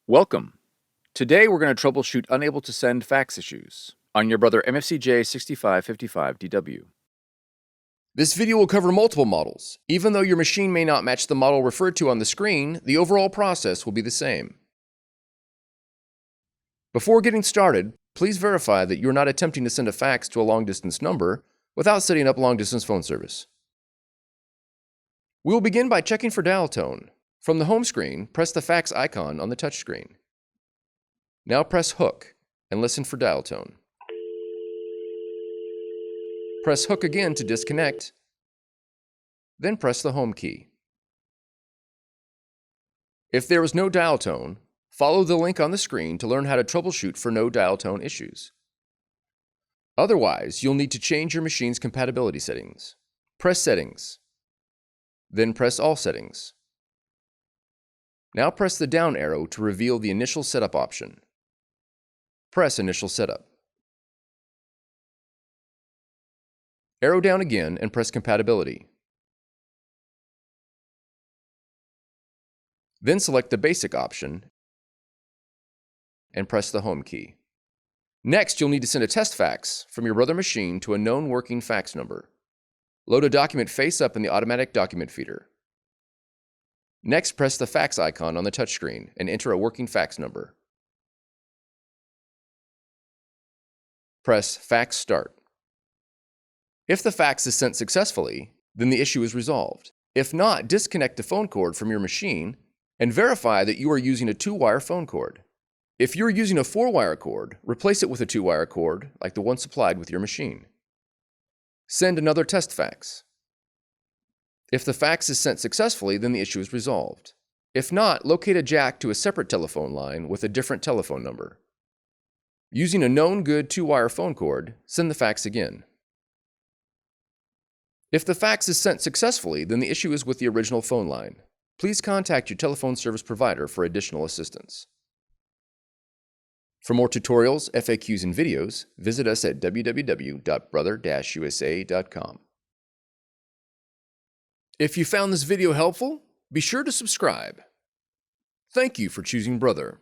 Welcome. Today we're going to troubleshoot unable to send fax issues on your Brother MFC-J6555DW. This video will cover multiple models. Even though your machine may not match the model referred to on the screen, the overall process will be the same. Before getting started, please verify that you are not attempting to send a fax to a long-distance number without setting up long-distance phone service. We will begin by checking for dial tone. From the home screen, press the fax icon on the touchscreen. Now press hook and listen for dial tone. Press hook again to disconnect, then press the home key. If there is no dial tone, follow the link on the screen to learn how to troubleshoot for no dial tone issues. Otherwise, you'll need to change your machine's compatibility settings. Press Settings, then press All Settings. Now press the down arrow to reveal the Initial Setup option. Press Initial Setup. Arrow down again and press Compatibility. Then select the Basic option and press the Home key. Next, you'll need to send a test fax from your Brother machine to a known working fax number. Load a document face up in the automatic document feeder. Next, press the fax icon on the touchscreen and enter a working fax number. Press Fax Start. If the fax is sent successfully, then the issue is resolved. If not, disconnect the phone cord from your machine and verify that you are using a 2-wire phone cord. If you're using a 4-wire cord, replace it with a 2-wire cord like the one supplied with your machine. Send another test fax. If the fax is sent successfully, then the issue is resolved. If not, locate a jack to a separate telephone line with a different telephone number. Using a known good 2-wire phone cord, send the fax again. If the fax is sent successfully, then the issue is with the original phone line. Please contact your telephone service provider for additional assistance. For more tutorials, FAQs, and videos, visit us at www.brother-usa.com. If you found this video helpful, be sure to subscribe. Thank you for choosing Brother.